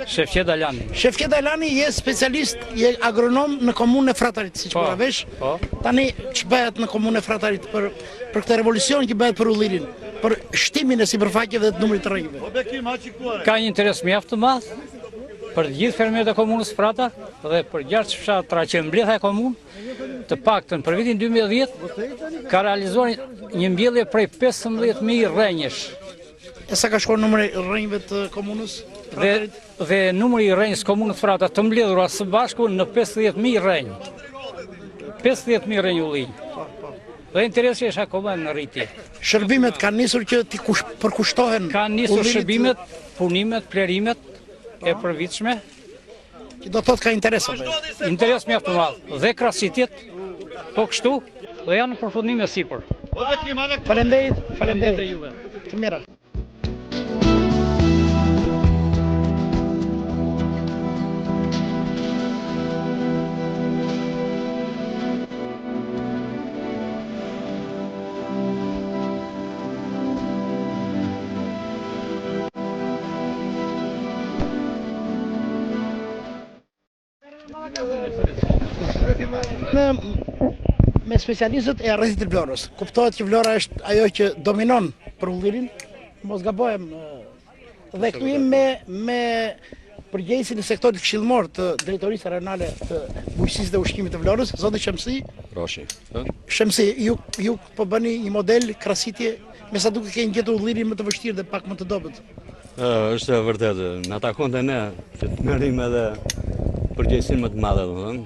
Shefqet Dalani. Shefqet Dalani je specialist, je agronom në komunën e Fratarit, siç po vesh. Tani ç'bëhet në komunën e Fratarit për këtë revolucion që bëhet për ullirin, për shtimin e sipërfaqeve dhe të numrit të rrenjve. Ka një interes mjaft të madh për të gjithë fermerët e komunës Fratar dhe për 6 fshatra që mbledha e komunë, të paktën për vitin 2010 ka realizuar një mbjellje prej 15.000 rrenjësh. E sa ka shkuar numri i rrenjve të komunës? Dhe numri i rrenjës komunës Fratar të mbledhura së bashku në 50.000 rrenjë. 50.000 rrenjë ullinj. Dhe interesi është akoma në rritje. Shërbimet kanë nisur që ti përkushtohen. Kanë nisur shërbimet, punimet, plerimet e përvitshme. Që do thotë ka interes apo? Interes mjaft të madh. Dhe krasitjet, po kështu, dhe janë në përfundim e sipër. Faleminderit juve. Të mira. Me specialistët e arrezit të Vlorës. Kuptohet që Vlora është ajo që dominon për ullirin, mos gabohem. Dhe këtu jemi me përgjegjësin e sektorit këshillmor të Drejtorisë Rajonale të Bujqësisë dhe Ushqimit të Vlorës, zoti Shemsi. Shemsi, ju po bëni një model krasitje, me sa duket keni gjetur ullirin më të vështirë dhe pak më të dobët. Është vërtet, në takonte ne që të merrim edhe përgjegjësinë më të madhe, domethënë.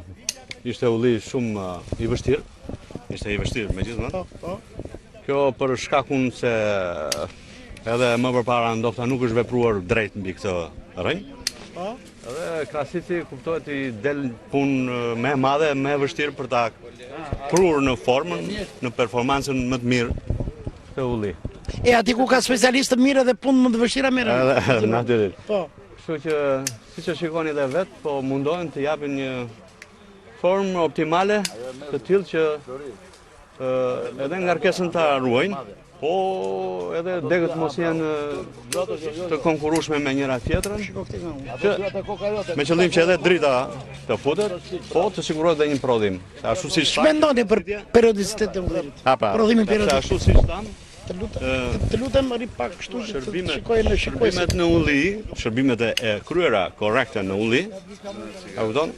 Ishte ulli shumë i vështirë. Ishte i vështirë megjithëse. Kjo për shkakun se edhe më përpara ndoshta nuk është vepruar drejt mbi këtë rrenjë. Edhe krasiti kuptohet i del punë më e madhe, më e vështirë për ta prur në formën, në performancën më të mirë të ulli. E aty ku ka specialistë të mirë dhe punë më të vështira merren. Edhe natyrisht. Kështu që siç e shikoni edhe vet, po mundohen të japin një formë optimale të tillë që edhe ngarkesën ta ruajnë, po edhe degët mos janë të konkurrueshme me njëra tjetrën, me qëllim që edhe drita të futet, po të sigurohet edhe një prodhim. Ashtu siç mendoni për periodicitet të ullirit. Prodhimin periodik. Ashtu siç tham, të lutem rri pak kështu që shërbimet në ulli, shërbimet e kryera korrekte në ulli, a kupton?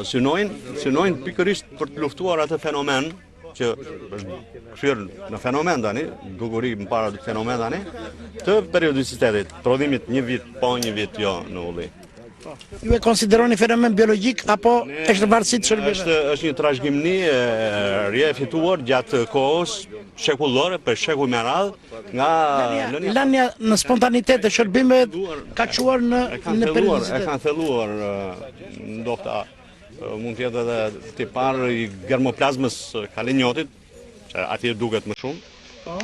Synojnë pikërisht për të luftuar atë fenomen që është kryer në fenomen tani, dukuri më para të fenomen tani, të periodicitetit, prodhimit një vit po një vit jo në ulli. Ju e konsideroni fenomen biologjik apo është varësi të shërbimeve? Është një trashëgimni e rifituar gjatë kohës shekullore për shekuj me radhë nga lënia në spontanitet të shërbimeve ka çuar në periodicitet. E kanë thelluar ndoshta mund të jetë edhe tipar i germoplazmës kalinjotit, që atje duket më shumë,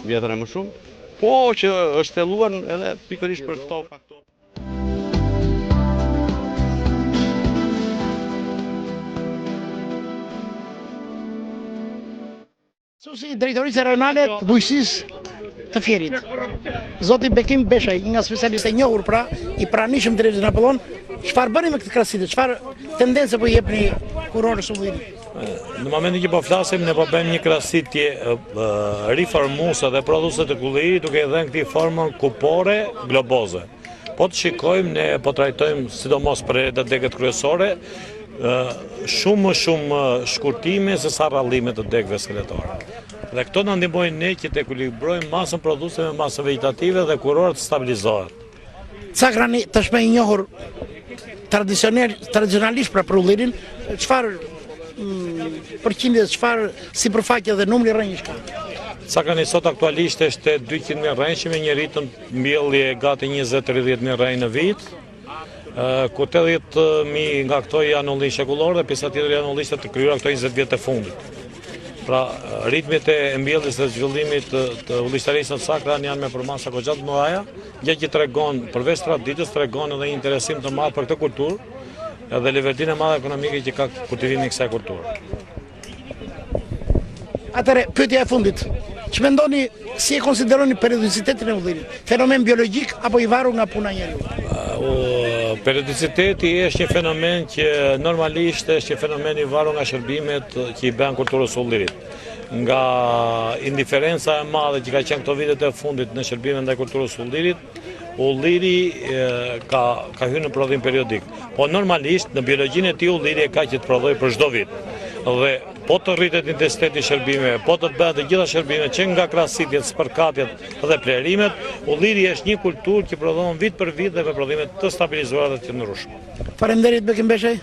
vjetër e më shumë, po që është thelluar edhe pikërisht për këto faktorë. Susi Drejtorisë Rajonale të Bujqësisë të Fierit. Zoti Bekim Beshaj, nga specialistë e njohur pra, i pranishëm drejtë në Apollon, çfarë bëni me këtë krasitë? Çfarë tendence po jepni kurorës ullirit? Në momentin që po flasim, ne po bëjmë një krasitje riformuese dhe prodhuese të ullirit, duke i dhënë këtij formën kupore globoze. Po të shikojmë, ne po trajtojmë sidomos për degët kryesore, shumë shkurtime se sa rrallime të degëve skeletore. Dhe këto na ndihmojnë ne që të ekuilibrojmë masën prodhuese me masën vegetative dhe kurorët të stabilizohet. Ca grani tashmë i njohur tradicionalisht për ullirin, çfarë përqindje, çfarë sipërfaqe dhe numri rrenjësh ka? Cakani sot aktualisht është 200.000 rrenjë me një ritëm mbjellje gati 20-30.000 rrenjë në vit. Ku 80.000 nga këto janë ullinj shekullor dhe pjesa tjetër janë ullinj të krijuara këto 20 vjet e fundit. Pra, ritmet e mbjelljes dhe zhvillimit të ullinjtarisë në Sakra janë me përmasa goxha të mëdha, gjë që tregon përveç traditës tregon edhe një interesim të madh për këtë kulturë, edhe levetinë e madhe ekonomike që ka kultivimi i kësaj kulture. Atëre, pyetja e fundit. Ç'mendoni, si e konsideroni periodicitetin e ullirit? Fenomen biologjik apo i varur nga puna e njeriut? Periodiciteti është një fenomen që normalisht është një fenomen i varur nga shërbimet që i bën kulturës së ullirit. Nga indiferenca e madhe që ka qenë këto vitet e fundit në shërbimet ndaj kulturës së ullirit, ulliri ka hyrë në prodhim periodik. Po normalisht në biologjinë e tij ulliri e ka që të prodhoj për çdo vit. Dhe po të rritet intensiteti i shërbimeve, po të bëhen të gjitha shërbimet që nga krahasitjet, spërkatjet dhe plerimet, ulliri është një kulturë që prodhon vit për vit dhe me prodhime të stabilizuara dhe të qëndrueshme. Faleminderit Bekim Beshaj.